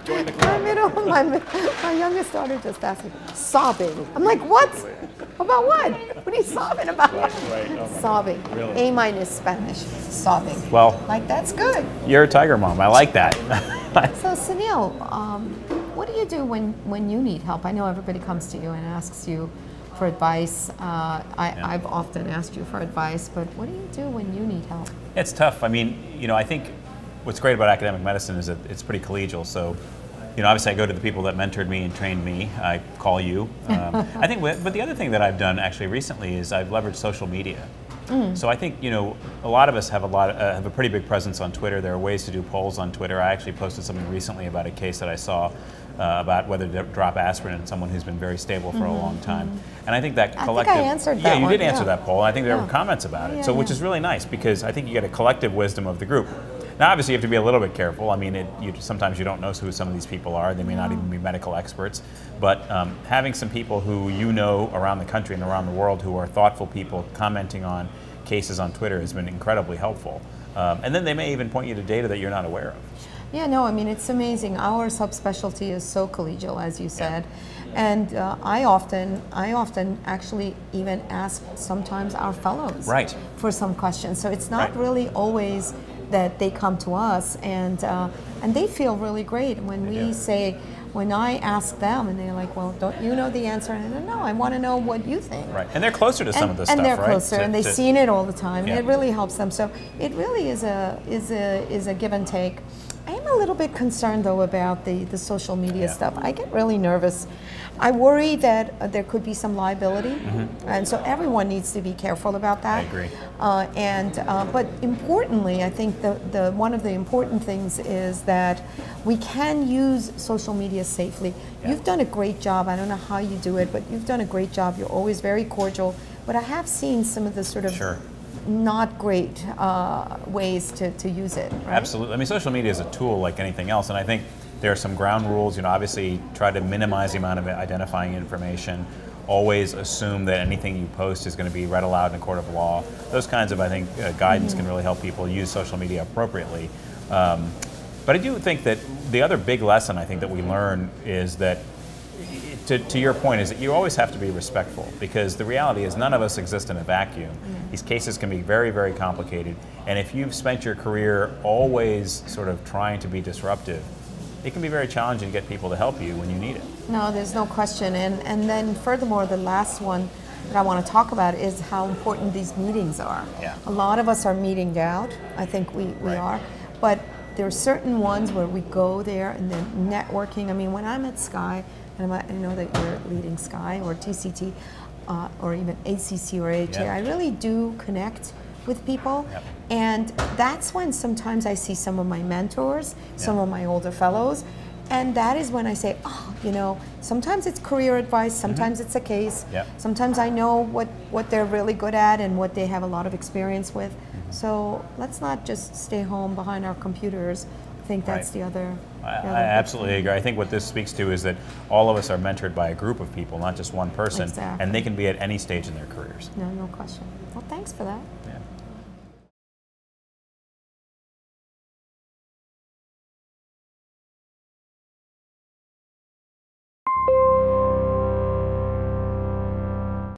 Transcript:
Join the club. My youngest daughter just asked me, sobbing. I'm like, what? About what? What are you sobbing about? Right. Oh my Sobbing. God. Really? A- Spanish. Sobbing. Well, like, that's good. you're a tiger mom. I like that. So, Sunil, what do you do when you need help? I know everybody comes to you and asks you for advice. I've often asked you for advice, but what do you do when you need help? It's tough. I mean, I think what's great about academic medicine is that it's pretty collegial. So, obviously I go to the people that mentored me and trained me. I call you. I think, but the other thing that I've done actually recently is I've leveraged social media. So I think, a lot of us have have a pretty big presence on Twitter. There are ways to do polls on Twitter. I actually posted something recently about a case that I saw about whether to drop aspirin in someone who's been very stable for a long time. And I think that collective... I think I answered that Yeah, you one, did answer that poll. I think there were Yeah. comments about it, Yeah, which is really nice because I think you get a collective wisdom of the group. Now, obviously, you have to be a little bit careful. I mean, sometimes you don't know who some of these people are. They may not even be medical experts. But having some people who around the country and around the world who are thoughtful people commenting on cases on Twitter has been incredibly helpful. And then they may even point you to data that you're not aware of. Yeah, no, I mean, it's amazing. Our subspecialty is so collegial, as you said. And I often actually even ask sometimes our fellows for some questions. So it's not really always that they come to us, and they feel really great when when I ask them, and they're like, well, don't you know the answer? And I don't know, I want to know what you think. Right, and they're closer to some of this stuff, right? right? And they're closer, and they've seen it all the time, and it really helps them. So it really is a give and take. I am a little bit concerned, though, about the social media stuff. I get really nervous. I worry that there could be some liability, and so everyone needs to be careful about that. I agree. But importantly, I think the one of the important things is that we can use social media safely. You've done a great job. I don't know how you do it, but you've done a great job. You're always very cordial. But I have seen some of the sort of not great ways to use it. Right? Absolutely. I mean, social media is a tool like anything else, and I think there are some ground rules. Obviously, try to minimize the amount of identifying information. Always assume that anything you post is going to be read aloud in a court of law. Those kinds of, I think, guidance can really help people use social media appropriately. But I do think that the other big lesson I think that we learn is that, to your point, is that you always have to be respectful, because the reality is none of us exist in a vacuum. These cases can be very, very complicated, and if you've spent your career always sort of trying to be disruptive, it can be very challenging to get people to help you when you need it. No, there's no question. And then furthermore, the last one that I want to talk about is how important these meetings are. Yeah. A lot of us are meeting out. I think we are. But there are certain ones where we go there and then networking. I mean, when I'm at Sky, and I know that you're leading Sky or TCT or even ACC or AHA, I really do connect with people. And that's when sometimes I see some of my mentors, some of my older fellows, and that is when I say, oh, sometimes it's career advice, sometimes it's a case, sometimes I know what they're really good at and what they have a lot of experience with. So let's not just stay home behind our computers. I think that's the other. I absolutely agree. I think what this speaks to is that all of us are mentored by a group of people, not just one person, and they can be at any stage in their careers. No question. Well, thanks for that. Yeah.